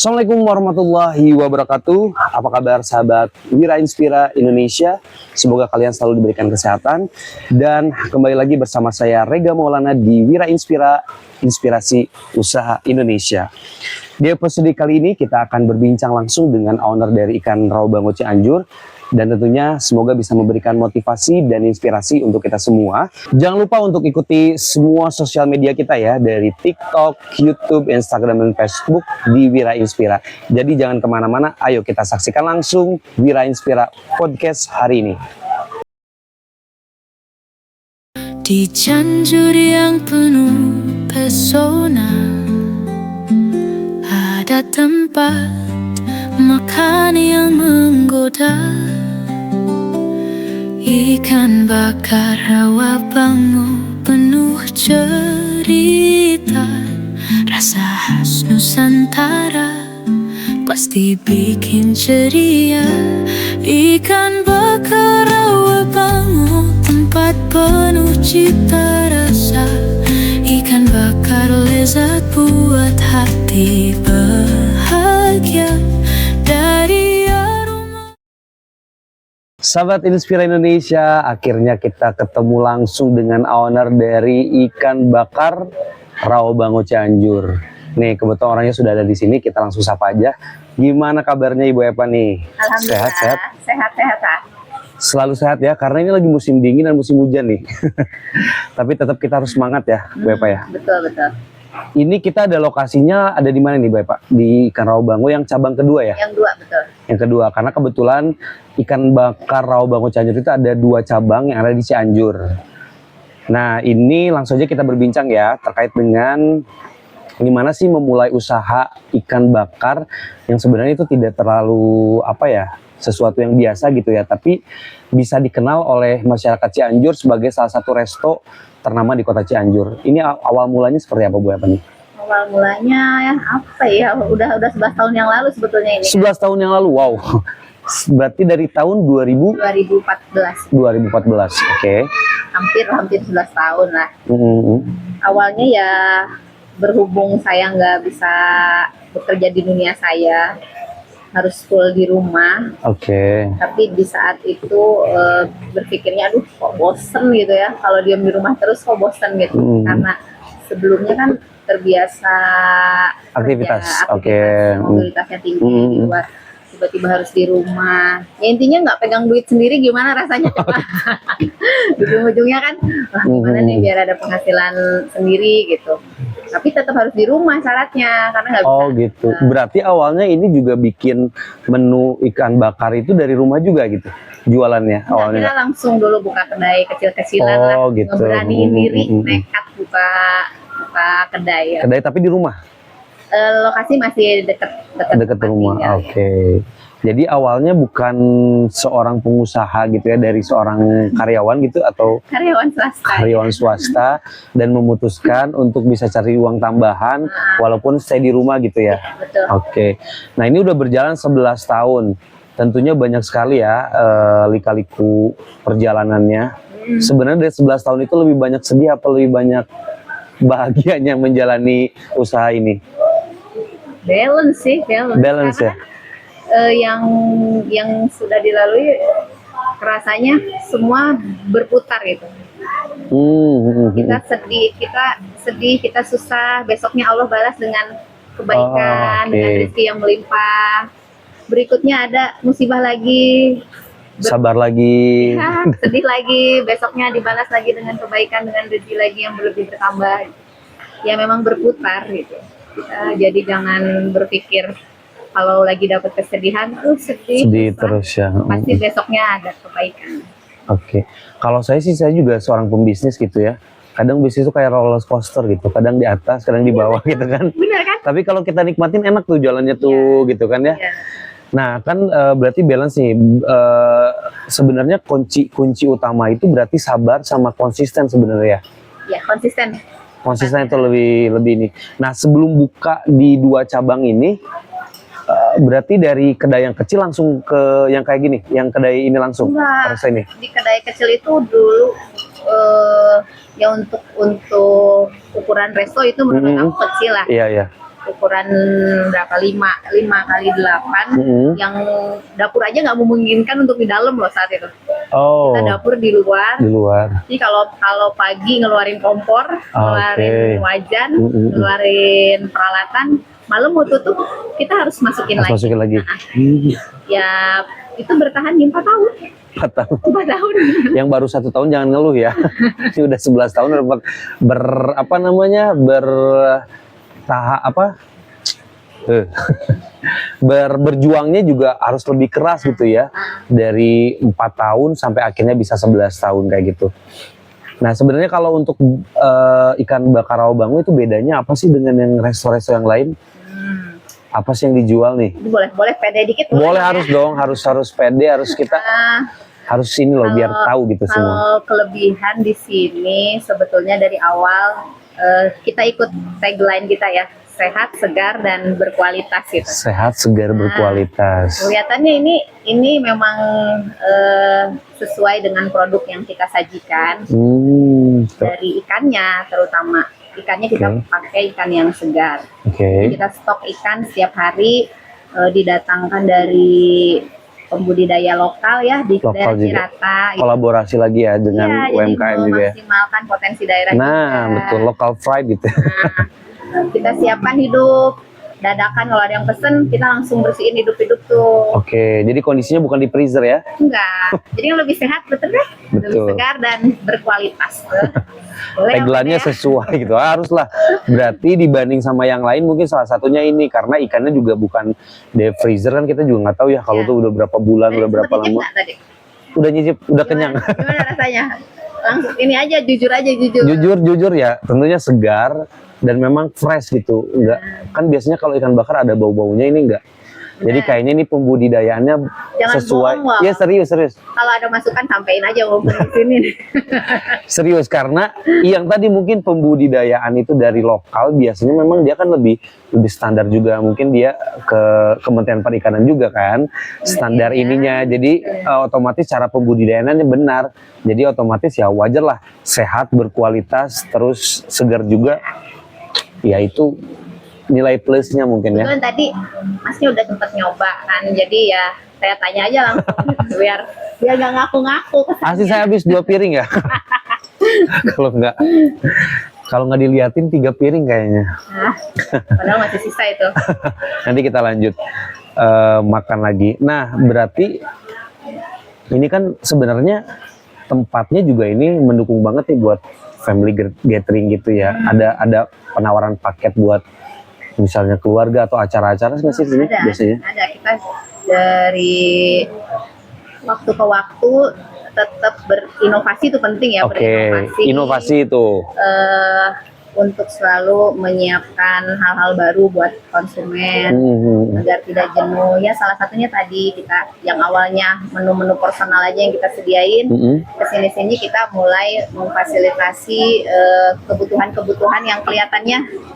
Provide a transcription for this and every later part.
Assalamualaikum warahmatullahi wabarakatuh. Apa kabar sahabat Wira Inspira Indonesia? Semoga kalian selalu diberikan kesehatan. Dan kembali lagi bersama saya Rega Maulana di Wira Inspira, Inspirasi Usaha Indonesia. Di episode kali ini kita akan berbincang langsung dengan owner dari ikan rawa bango Cianjur. Dan tentunya semoga bisa memberikan motivasi dan inspirasi untuk kita semua. Jangan lupa untuk ikuti semua sosial media kita ya, dari TikTok, YouTube, Instagram, dan Facebook di Wira Inspira. Jadi jangan kemana-mana, ayo kita saksikan langsung Wira Inspira Podcast hari ini. Di Cianjur yang penuh pesona, ada tempat makan yang menggoda. Ikan bakar rawa bango penuh cerita, rasa khas Nusantara pasti bikin ceria. Ikan bakar rawa bango, tempat penuh cita rasa. Ikan bakar lezat buat hati bahagia. Dari aroma. Sahabat Inspira Indonesia, akhirnya kita ketemu langsung dengan owner dari ikan bakar rawa bango Cianjur. Nih, kebetulan orangnya sudah ada di sini, kita langsung sapa aja. Gimana kabarnya Ibu Epa nih? Alhamdulillah, sehat-sehat. Selalu sehat ya, karena ini lagi musim dingin dan musim hujan nih. Tapi tetap kita harus semangat ya, Bu Epa ya. Betul. Ini kita ada lokasinya ada di mana nih, Bu Epa? Di ikan rawa bango yang cabang kedua ya? Yang dua, betul. Yang kedua, karena kebetulan ikan bakar rawa bango Cianjur itu ada dua cabang yang ada di Cianjur. Nah, ini langsung aja kita berbincang ya terkait dengan gimana sih memulai usaha ikan bakar yang sebenarnya itu tidak terlalu sesuatu yang biasa gitu ya, tapi bisa dikenal oleh masyarakat Cianjur sebagai salah satu resto ternama di kota Cianjur. Ini awal mulanya seperti apa Bu Epa nih? Awal mulanya udah 11 tahun yang lalu sebetulnya ini. 11 tahun yang lalu, wow. Berarti dari tahun 2014. 2014, oke. Hampir 11 tahun lah. Awalnya ya berhubung saya nggak bisa bekerja di dunia saya, harus full di rumah. Oke. Tapi di saat itu berpikirnya aduh kok bosen gitu ya, kalau diam di rumah terus kok bosen gitu. Karena sebelumnya kan terbiasa Aktivitas. mobilitasnya tinggi di luar, tiba-tiba harus di rumah. Ya intinya nggak pegang duit sendiri, gimana rasanya coba. Ujung-ujungnya kan wah gimana nih biar ada penghasilan sendiri gitu. Tapi tetap harus di rumah syaratnya, karena nggak bisa. Oh gitu. Berarti awalnya ini juga bikin menu ikan bakar itu dari rumah juga gitu jualannya awalnya? Kita langsung dulu buka kedai kecil-kecilan lah, gitu. ngeberaniin diri, nekat buka kedai ya. Kedai tapi di rumah? Lokasi masih dekat rumah. Oke. Jadi awalnya bukan seorang pengusaha gitu ya, dari seorang karyawan gitu atau karyawan swasta dan memutuskan untuk bisa cari uang tambahan walaupun stay di rumah gitu ya. Betul. Oke. Nah, ini udah berjalan 11 tahun. Tentunya banyak sekali ya lika-liku perjalanannya. Sebenarnya dari 11 tahun itu lebih banyak sedih apa lebih banyak bahagianya menjalani usaha ini? Balance sih, balance ya. Yang sudah dilalui rasanya semua berputar gitu. Kita sedih, kita susah, besoknya Allah balas dengan kebaikan, dengan rezeki yang melimpah. Berikutnya ada musibah lagi, sabar lagi, ya, sedih lagi, besoknya dibalas lagi dengan kebaikan, dengan rezeki lagi yang lebih bertambah. Ya memang berputar gitu. Kita jadi jangan berpikir kalau lagi dapat kesedihan sedih terus ya. Pasti besoknya ada kebaikan. Oke. Kalau saya juga seorang pembisnis gitu ya. Kadang bisnis itu kayak roller coaster gitu. Kadang di atas, kadang di bawah gitu kan. Benar kan? Tapi kalau kita nikmatin enak tuh jalannya tuh gitu kan ya. Nah kan berarti balance nih. Sebenarnya kunci utama itu berarti sabar sama konsisten sebenarnya. Ya konsisten. Konsisten itu lebih ini. Nah sebelum buka di dua cabang ini, berarti dari kedai yang kecil langsung ke yang kayak gini, yang kedai ini langsung? Enggak, ini? di kedai kecil itu dulu ya untuk ukuran resto itu menurut aku kecil lah. Iya. ukuran berapa, 5 kali 8, yang dapur aja nggak memungkinkan untuk di dalam loh saat itu. Oh, Kita dapur di luar. di luar. Jadi kalau pagi ngeluarin kompor, ngeluarin Oke. wajan, ngeluarin peralatan, malam mau tutup kita harus masukin Harus lagi. masukin lagi. Ya itu bertahan di 4 tahun. 4 tahun. 4 tahun. Yang baru 1 tahun jangan ngeluh ya. Ini udah 11 tahun udah berjuangnya juga harus lebih keras gitu ya. Dari 4 tahun sampai akhirnya bisa 11 tahun kayak gitu. Nah sebenarnya kalau untuk ikan bakar rawa bangu itu bedanya apa sih dengan yang resto-resto yang lain? Apa sih yang dijual nih? Itu boleh pede dikit. Boleh ya. harus dong, harus pede, harus kita harus ini loh biar tahu gitu semua. Kalau kelebihan di sini sebetulnya dari awal kita ikut tagline kita ya, sehat, segar dan berkualitas gitu. Sehat, segar, berkualitas. Kelihatannya ini memang sesuai dengan produk yang kita sajikan. Dari ikannya terutama. Ikannya kita pakai ikan yang segar. Oke. Kita stok ikan setiap hari didatangkan dari pembudidaya lokal ya di Lokal daerah juga. Cirata. Kolaborasi lagi ya dengan Iya, UMKM jadi juga ya. memaksimalkan potensi daerah Nah, juga. betul, local fried gitu. Nah, kita siapkan hidup dadakan, kalau ada yang pesen kita langsung bersihin hidup-hidup tuh. Oke, jadi kondisinya bukan di freezer ya? Enggak, jadi yang lebih sehat betul deh, lebih Betul. segar dan berkualitas. Boleh Tagline-nya ya? sesuai gitu, haruslah. Berarti dibanding sama yang lain mungkin salah satunya ini karena ikannya juga bukan di freezer kan kita juga nggak tahu ya kalau Ya. tuh udah berapa bulan, udah berapa Sempet nyicip lama. nggak tadi? Udah nyicip, udah kenyang. Gimana rasanya? Langsung ini aja, jujur aja. Jujur ya, tentunya segar dan memang fresh gitu. Enggak, kan biasanya kalau ikan bakar ada bau-baunya, ini enggak. Jadi kayaknya ini pembudidayaannya Jangan sesuai. bohong loh. Iya serius. Kalau ada masukan sampein aja walaupun di sini. Serius karena yang tadi mungkin pembudidayaan itu dari lokal biasanya memang dia kan lebih standar juga, mungkin dia ke Kementerian Perikanan juga kan standar Iya. ininya, jadi otomatis cara pembudidayaannya benar, jadi otomatis ya wajar lah sehat, berkualitas, terus segar juga, ya itu nilai plusnya mungkin ya. Kebetulan tadi Masnya udah sempat nyoba kan, jadi ya saya tanya aja langsung biar nggak ngaku-ngaku. Asli saya habis 2 piring ya. Kalau nggak diliatin 3 piring kayaknya. Nah, padahal masih sisa itu. Nanti kita lanjut makan lagi. Nah, berarti ini kan sebenarnya tempatnya juga ini mendukung banget nih buat family gathering gitu ya. Ada penawaran paket buat misalnya keluarga atau acara-acara nggak sih di sini biasanya? Ada. Kita dari waktu ke waktu tetap berinovasi itu penting ya. Oke, inovasi itu. Untuk selalu menyiapkan hal-hal baru buat konsumen agar tidak jenuh. Ya salah satunya tadi kita yang awalnya menu-menu personal aja yang kita sediain, kesini-sini kita mulai memfasilitasi kebutuhan-kebutuhan yang kelihatannya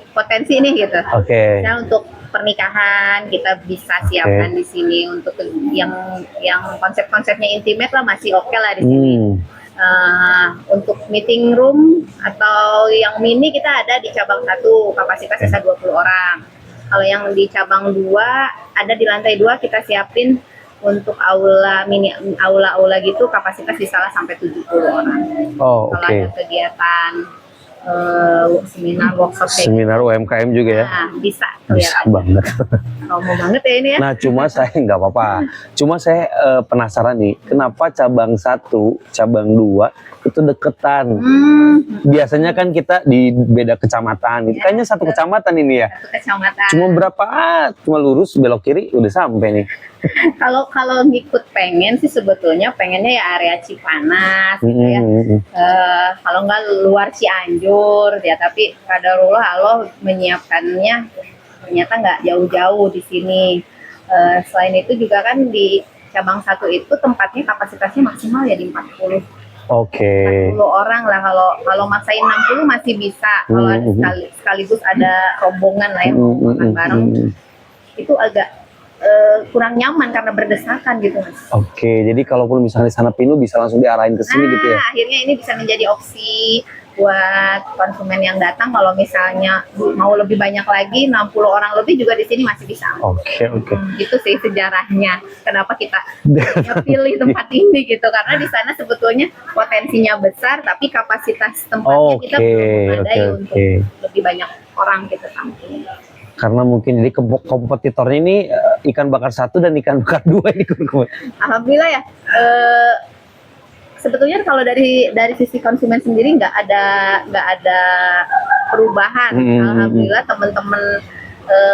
potensi nih gitu. Oke. Nah, untuk pernikahan kita bisa siapkan di sini, untuk yang konsep-konsepnya intimate lah masih oke lah di sini. Untuk meeting room atau yang mini kita ada di cabang 1, kapasitas bisa 20 orang. Kalau yang di cabang 2 ada di lantai 2 kita siapin untuk aula mini, aula gitu kapasitas bisa lah sampai 70 orang. Oh, Kalau oke. ada kegiatan seminar, workshop kayak Seminar UMKM juga ya. nah, bisa Bisa kelihatan. banget. Mau banget ya ini ya. Nah, cuma saya nggak apa-apa. Cuma saya penasaran nih, kenapa cabang 1, cabang 2 itu deketan? Biasanya kan kita di beda kecamatan. Itu kayaknya satu kecamatan ini ya. Satu kecamatan. Cuma berapa? Cuma lurus belok kiri udah sampai nih. Kalau ngikut pengen sih sebetulnya pengennya ya area Cipanas gitu ya. Kalau nggak luar Cianjur ya, tapi kadarullah Allah menyiapkannya ternyata nggak jauh-jauh di sini. Selain itu juga kan di cabang 1 itu tempatnya kapasitasnya maksimal ya di 40. Oke. 40 orang lah, kalau maksain 60 masih bisa. Kalau ada sekaligus ada rombongan lah ya mau makan bareng, itu agak kurang nyaman karena berdesakan gitu Mas. Oke, jadi kalaupun misalnya di sana penuh bisa langsung diarahin ke sini gitu ya. Akhirnya ini bisa menjadi opsi buat konsumen yang datang, kalau misalnya mau lebih banyak lagi, 60 orang lebih juga di sini masih bisa. Oke. Itu sih sejarahnya kenapa kita pilih tempat ini gitu, karena di sana sebetulnya potensinya besar tapi kapasitas tempatnya kita belum memadai untuk lebih banyak orang kita tampung. Karena mungkin jadi kompetitornya ini ikan bakar 1 dan ikan bakar 2 ini. Alhamdulillah ya. Sebetulnya kalau dari sisi konsumen sendiri nggak ada perubahan. Alhamdulillah teman-teman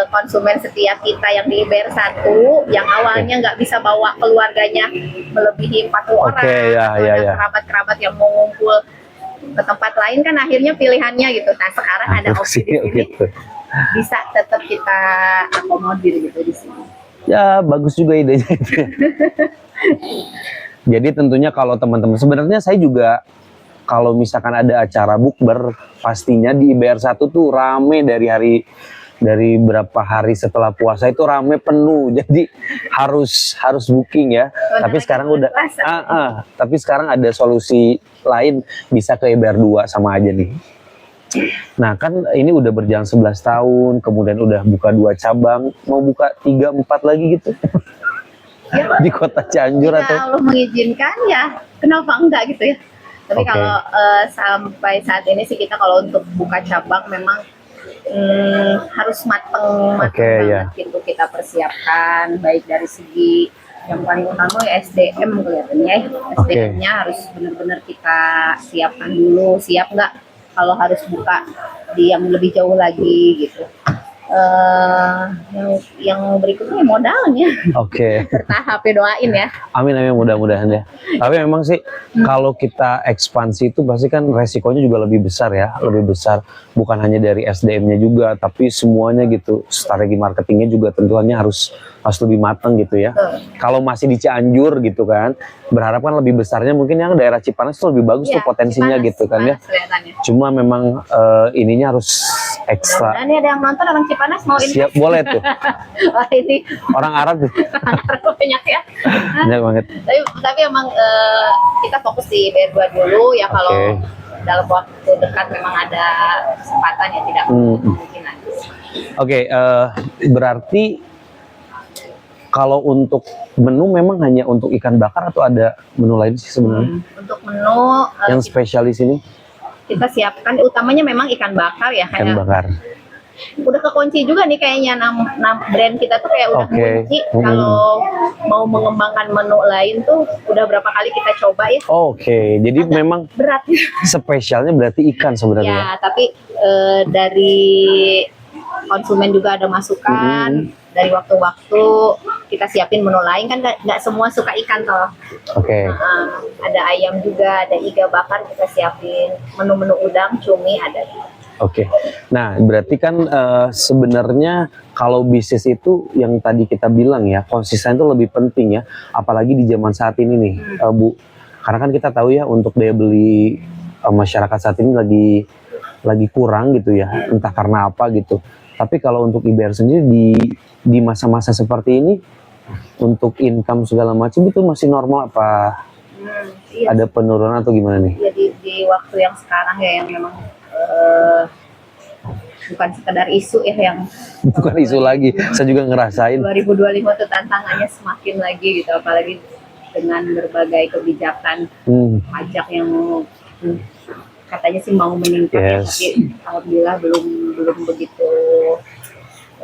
konsumen setia kita yang di IBR 1 yang awalnya nggak bisa bawa keluarganya melebihi 40 orang, ada kerabat-kerabat yang mau ngumpul ke tempat lain kan akhirnya pilihannya gitu. Nah sekarang ada opsi di sini bisa tetap kita akomodir gitu di sini. Ya bagus juga idenya itu. Jadi tentunya kalau teman-teman, sebenarnya saya juga kalau misalkan ada acara bukber, pastinya di IBR 1 tuh rame dari berapa hari setelah puasa itu rame penuh. Jadi harus booking ya. Tapi sekarang udah tapi sekarang ada solusi lain, bisa ke IBR 2 sama aja nih. Nah kan ini udah berjalan 11 tahun, kemudian udah buka 2 cabang, mau buka 3, 4 lagi gitu. Ya, di kota Cianjur atau Allah mengizinkan ya kenapa enggak gitu ya. Tapi kalau sampai saat ini sih kita kalau untuk buka cabang memang harus mateng banget gitu kita persiapkan, baik dari segi yang paling utama ya SDM kelihatannya ya. SDM-nya harus benar-benar kita siapkan dulu, siap nggak kalau harus buka di yang lebih jauh lagi gitu. Yang berikutnya modalnya. Bertahap ya, doain ya. Amin mudah-mudahan ya. Tapi memang sih kalau kita ekspansi itu pasti kan resikonya juga lebih besar ya, lebih besar. Bukan hanya dari SDM-nya juga, tapi semuanya gitu. Strategi marketingnya juga tentunya harus lebih matang gitu ya. Kalau masih di Cianjur gitu kan, berharap kan lebih besarnya mungkin yang daerah Cipanas itu lebih bagus tuh potensinya gitu kan ya. Cuma memang ininya harus ekstra. Dan ada yang nonton orang Cipanas mau ini. Siap, boleh tuh. Wah ini orang Arab tuh. banyak ya. Banyak banget. Tapi emang kita fokus di IBR 2 dulu ya, kalau dalam waktu dekat memang ada kesempatan ya tidak kemungkinan. Berarti kalau untuk menu memang hanya untuk ikan bakar atau ada menu lain sih sebenarnya? Untuk menu yang spesial di sini kita siapkan utamanya memang ikan bakar ya. Ikan bakar. Udah kekunci juga nih kayaknya brand kita tuh kayak udah kunci. Kalau mau mengembangkan menu lain tuh udah berapa kali kita coba ya. Jadi memang berat. Spesialnya berarti ikan sebenarnya. Ya, tapi dari konsumen juga ada masukan. Dari waktu-waktu kita siapin menu lain kan nggak semua suka ikan toh. Ada ayam juga, ada iga bakar kita siapin, menu-menu udang, cumi ada. Nah berarti kan sebenarnya kalau bisnis itu yang tadi kita bilang ya, konsisten itu lebih penting ya, apalagi di zaman saat ini nih Bu, karena kan kita tahu ya untuk daya beli masyarakat saat ini lagi kurang gitu ya, entah karena apa gitu. Tapi kalau untuk IBR sendiri di masa-masa seperti ini untuk income segala macam itu masih normal apa ada penurunan atau gimana nih? Jadi di waktu yang sekarang ya yang memang bukan sekedar isu ya, yang bukan isu lagi, saya juga ngerasain 2025 itu tantangannya semakin lagi gitu, apalagi dengan berbagai kebijakan pajak yang katanya sih mau meningkat ya, tapi alhamdulillah belum begitu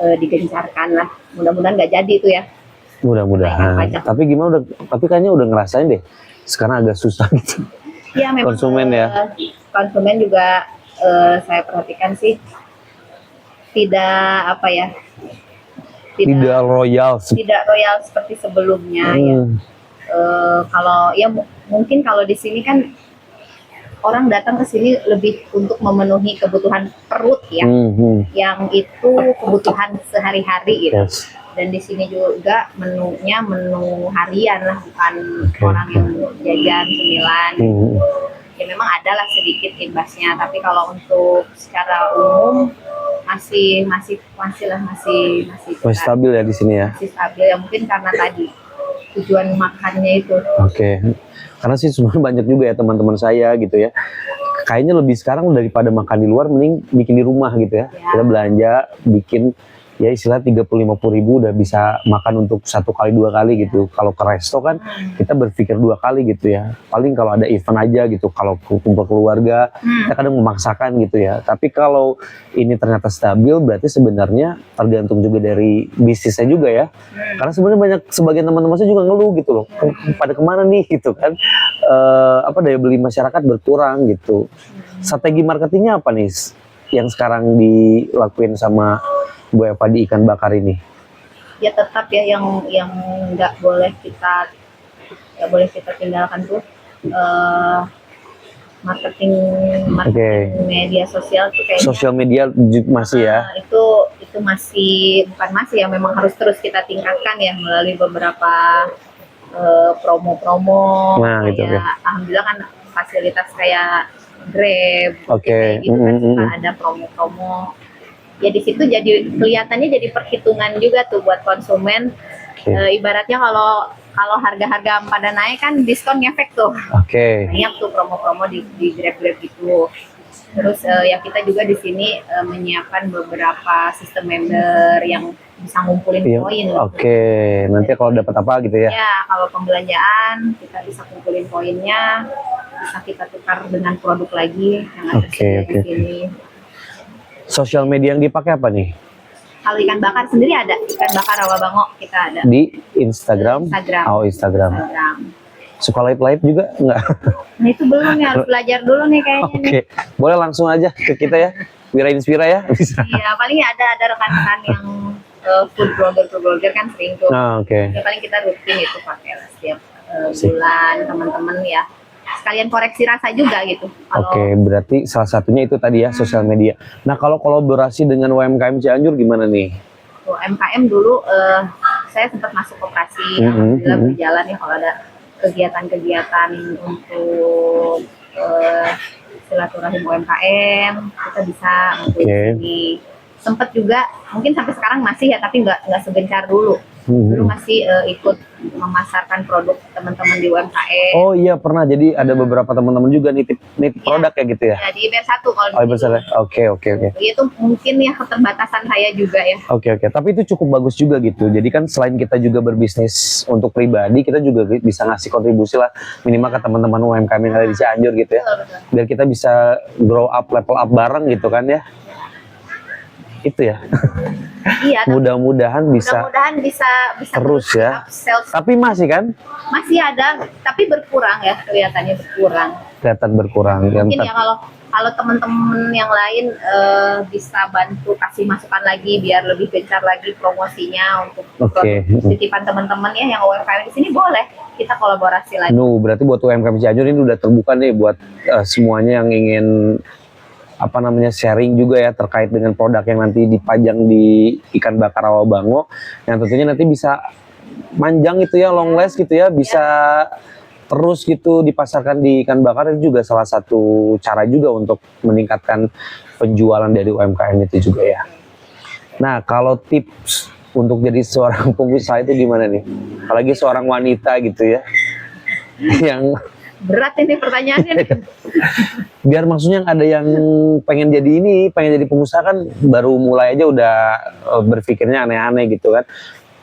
digencarkan lah. Mudah-mudahan nggak jadi itu ya. Mudah-mudahan. Tapi gimana tapi kayaknya udah ngerasain deh. Sekarang agak susah gitu. Ya memang konsumen konsumen juga saya perhatikan sih tidak royal seperti sebelumnya ya. Kalau ya mungkin kalau di sini kan orang datang ke sini lebih untuk memenuhi kebutuhan perut ya, yang itu kebutuhan sehari-hari gitu. Dan di sini juga menunya menu harian lah, bukan orang yang jajan cemilan. Ya memang adalah sedikit imbasnya, tapi kalau untuk secara umum masih stabil ya di sini ya. Masih stabil ya, mungkin karena tadi tujuan makannya itu. Karena sih sebenarnya banyak juga ya teman-teman saya gitu ya. kayaknya lebih sekarang daripada makan di luar mending bikin di rumah gitu ya. Ya. Kita belanja bikin ya istilah 30-50 ribu udah bisa makan untuk 1 kali 2 kali gitu. Kalau ke resto kan kita berpikir 2 kali gitu ya. Paling kalau ada event aja gitu, kalau kumpul keluarga kita kadang memaksakan gitu ya. Tapi kalau ini ternyata stabil berarti sebenarnya tergantung juga dari bisnisnya juga ya. Karena sebenarnya banyak sebagian teman-teman saya juga ngeluh gitu loh. Pada kemana nih gitu kan. Daya beli masyarakat berkurang gitu. Strategi marketingnya apa nih yang sekarang dilakuin sama Bu Eva di ikan bakar ini? Ya tetap ya yang nggak boleh kita tinggalkan tuh marketing media sosial tuh kayaknya Sosial media masih ya. itu masih bukan masih ya, memang harus terus kita tingkatkan ya melalui beberapa promo-promo. Nah, gitu, Alhamdulillah kan fasilitas kayak Grab, Oke. kayak gitu kan suka ada promo-promo. Ya di situ jadi kelihatannya jadi perhitungan juga tuh buat konsumen. Ibaratnya kalau harga-harga pada naik kan diskon ngefek tuh. Banyak tuh promo-promo di Grab gitu. Terus ya kita juga di sini menyiapkan beberapa sistem member yang bisa ngumpulin poin. Nanti kalau dapat apa gitu ya? Ya, kalau pembelanjaan kita bisa kumpulin poinnya, bisa kita tukar dengan produk lagi yang ada di sini. Sosial media yang dipakai apa nih? Kalau ikan bakar sendiri ada, ikan bakar rawa bango kita ada. Di Instagram? Oh, Instagram. Suka live juga enggak? Nah itu belum ya, harus belajar dulu nih kayaknya. Boleh langsung aja ke kita ya, Wira Inspira ya. Bisa. Iya, paling ada rekan-rekan yang food blogger kan sering tuh. Ya paling kita rutin itu pakai setiap bulan teman-teman ya. Sekalian koreksi rasa juga gitu. Berarti salah satunya itu tadi ya, sosial media. Nah, kalau kolaborasi dengan UMKM Cianjur gimana nih? UMKM dulu saya sempat masuk koperasi, alhamdulillah berjalan ya. Kalau ada kegiatan-kegiatan untuk silaturahim UMKM, kita bisa di sempat juga, mungkin sampai sekarang masih ya, tapi nggak segencar dulu. Dulu masih ikut memasarkan produk teman-teman di UMKM. Oh iya, pernah. Jadi ada beberapa teman-teman juga nitip produk ya gitu ya? Ya, di IBR1 kalau di IBR1. Oke. Itu mungkin ya keterbatasan saya juga ya. Oke. Tapi itu cukup bagus juga gitu. Jadi kan selain kita juga berbisnis untuk pribadi, kita juga bisa ngasih kontribusi lah minimal ke teman-teman UMKM yang ada di Cianjur gitu ya. Betul. Biar kita bisa grow up, level up bareng gitu kan ya. Itu ya. Iya. Mudah-mudahan bisa terus ya. Tapi masih kan? Masih ada, tapi berkurang ya, kelihatannya berkurang. Kelihatan berkurang. Mungkin ya kalau teman-teman yang lain bisa bantu kasih masukan lagi biar lebih gencar lagi promosinya untuk titipan teman-teman ya yang UMKM di sini, boleh kita kolaborasi lagi. Berarti buat UMKM Cianjur ini udah terbuka nih buat semuanya yang ingin sharing juga ya terkait dengan produk yang nanti dipajang di ikan bakar rawa bango, yang tentunya nanti bisa manjang itu ya, long last gitu ya, bisa terus gitu dipasarkan di ikan bakar. Itu juga salah satu cara juga untuk meningkatkan penjualan dari UMKM itu juga ya. Nah, kalau tips untuk jadi seorang pengusaha itu gimana nih? Apalagi seorang wanita gitu ya, yang berat ini pertanyaannya. Biar maksudnya ada yang pengen jadi pengusaha kan baru mulai aja udah berpikirnya aneh-aneh gitu kan.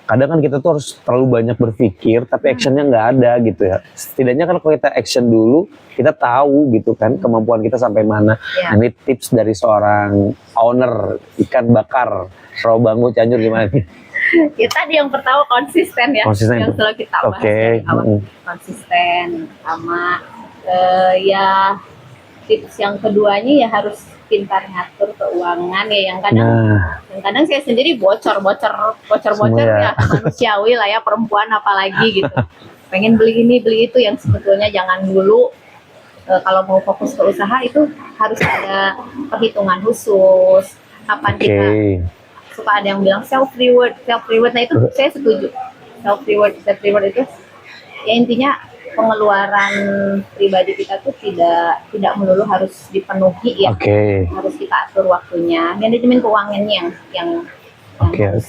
Kadang kan kita tuh harus terlalu banyak berpikir tapi actionnya nggak ada gitu ya. Setidaknya kan kalau kita action dulu, kita tahu gitu kan kemampuan kita sampai mana. Nah, ini tips dari seorang owner ikan bakar rawa bango Cianjur gimana nih? Ya tadi yang pertama konsisten ya, yang selalu kita bahas dari awal. Konsisten sama ya tips yang keduanya ya harus pintar ngatur keuangan ya, yang kadang saya sendiri bocor ya, manusiawi lah ya, perempuan apalagi gitu. Pengen beli ini beli itu yang sebetulnya jangan dulu. Kalau mau fokus ke usaha itu harus ada perhitungan khusus kapan kita. Suka ada yang bilang self reward. Nah itu saya setuju. Self reward itu ya intinya pengeluaran pribadi kita tuh tidak melulu harus dipenuhi ya. Harus kita atur waktunya. Manajemen keuangannya yang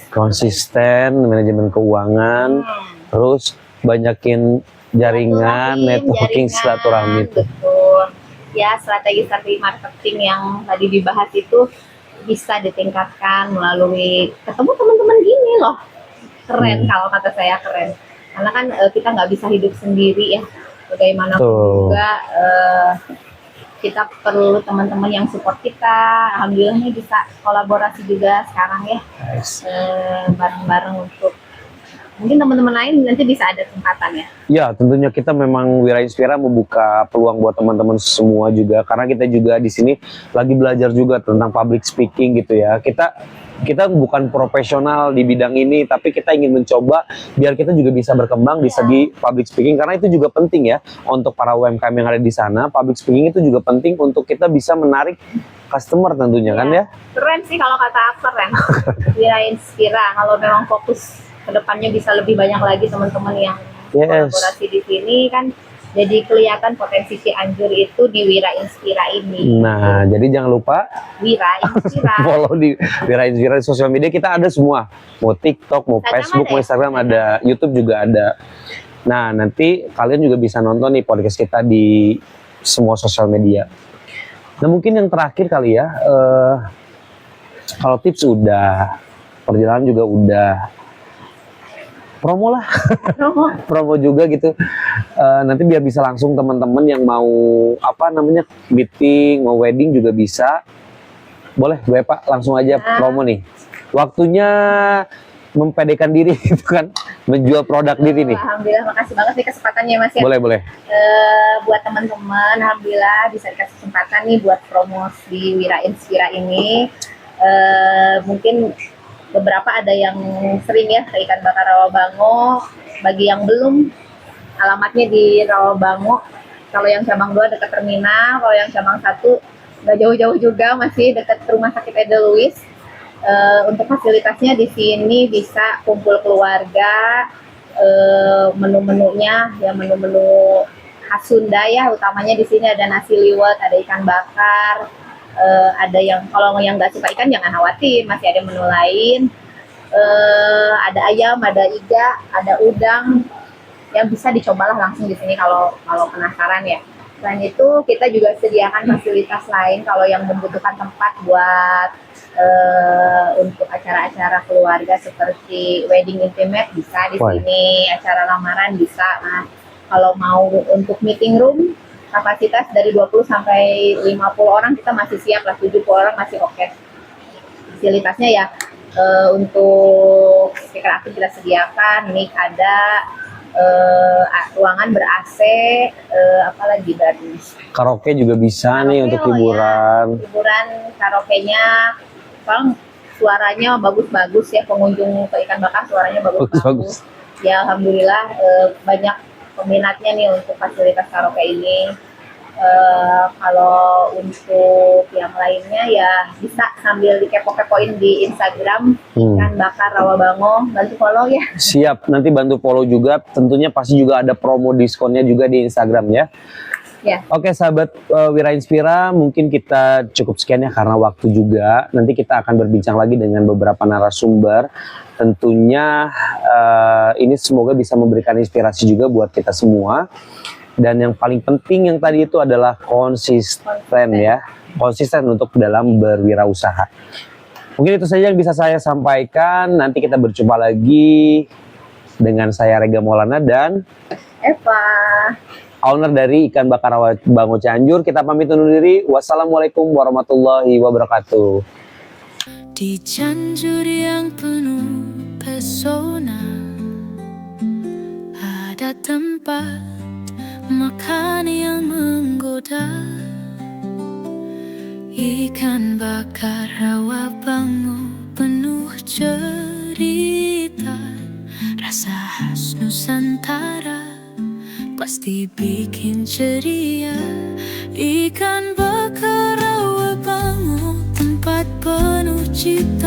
konsisten, manajemen keuangan, terus banyakin jaringan, networking, silaturahmi. Betul. ya strategi marketing yang tadi dibahas itu bisa ditingkatkan melalui ketemu teman-teman gini loh. Keren kalau kata saya keren. Karena kan kita nggak bisa hidup sendiri ya. Bagaimanapun juga kita perlu teman-teman yang support kita. Alhamdulillah nih bisa kolaborasi juga sekarang ya. Bareng-bareng untuk mungkin teman-teman lain nanti bisa ada kesempatan ya. Ya, tentunya kita memang Wira Inspira membuka peluang buat teman-teman semua juga, karena kita juga di sini lagi belajar juga tentang public speaking gitu ya. Kita bukan profesional di bidang ini, tapi kita ingin mencoba biar kita juga bisa berkembang di segi public speaking, karena itu juga penting ya untuk para UMKM yang ada di sana. Public speaking itu juga penting untuk kita bisa menarik customer tentunya kan ya. Keren sih kalau kata aku keren. Wira Inspira kalau memang fokus kedepannya bisa lebih banyak lagi teman-teman yang kolaborasi di sini kan, jadi kelihatan potensi Cianjur itu di Wira Inspira ini. Nah, jadi jangan lupa Wira Inspira. follow di Wira Inspira di sosial media, kita ada semua, mau TikTok, mau Facebook, mau Instagram ada, YouTube juga ada. Nah, nanti kalian juga bisa nonton nih podcast kita di semua sosial media. Nah, mungkin yang terakhir kali ya, kalau tips udah, perjalanan juga udah, promo lah, promo juga gitu. Nanti biar bisa langsung teman-teman yang mau meeting, mau wedding juga bisa. Boleh gue Pak langsung aja promo nih. Waktunya mempedekan diri gitu kan, menjual produk diri nih. Alhamdulillah, makasih banget nih kesempatannya Mas ya. Boleh. Buat teman-teman, alhamdulillah bisa dikasih kesempatan nih buat promosi di Wira Inspira ini. Mungkin beberapa ada yang sering ya ke ikan bakar Rawabango. Bagi yang belum, alamatnya di Rawabango. Kalau yang cabang 2 dekat terminal, kalau yang cabang 1 nggak jauh-jauh juga, masih dekat rumah sakit Edelweiss. Untuk fasilitasnya di sini bisa kumpul keluarga, menu-menunya ya menu-menu khas Sunda ya, utamanya di sini ada nasi liwet, ada ikan bakar. Ada yang kalau yang nggak suka ikan jangan khawatir, masih ada menu lain. Ada ayam, ada iga, ada udang yang bisa dicobalah langsung di sini kalau penasaran ya. Selain itu kita juga sediakan fasilitas lain kalau yang membutuhkan tempat buat untuk acara-acara keluarga seperti wedding intimate bisa di sini, acara lamaran bisa. Nah, kalau mau untuk meeting room kapasitas dari 20 sampai 50 orang kita masih siap lah, 70 orang masih oke. Fasilitasnya ya untuk speaker aktif kita sediakan, mic ada, ruangan ber-AC, apalagi bagus. Karaoke juga bisa nih untuk hiburan. Ya, hiburan karaoke-nya, kalau suaranya bagus-bagus ya, pengunjung ke ikan bakar suaranya bagus-bagus. Ya alhamdulillah banyak peminatnya nih untuk fasilitas karaoke ini. Kalau untuk yang lainnya ya bisa sambil dikepo-kepoin di Instagram ikan bakar Rawabango, bantu follow ya. Siap, nanti bantu follow juga. Tentunya pasti juga ada promo diskonnya juga di Instagram ya. Ya. Oke sahabat Wira Inspira, mungkin kita cukup sekian ya karena waktu juga. Nanti kita akan berbincang lagi dengan beberapa narasumber. Tentunya ini semoga bisa memberikan inspirasi juga buat kita semua. Dan yang paling penting yang tadi itu adalah konsisten ya. Konsisten untuk dalam berwirausaha. Mungkin itu saja yang bisa saya sampaikan. Nanti kita berjumpa lagi dengan saya Rega Maulana dan Eva, owner dari Ikan Bakar Rawabango Cianjur. Kita pamit undur diri. Wassalamualaikum warahmatullahi wabarakatuh. Di Cianjur yang penuh pesona, ada tempat makan yang menggoda. Ikan bakar Rawabango penuh cerita, rasa khas Nusantara pasti bikin ceria. Ikan bakar Rawabango tempat penuh cita.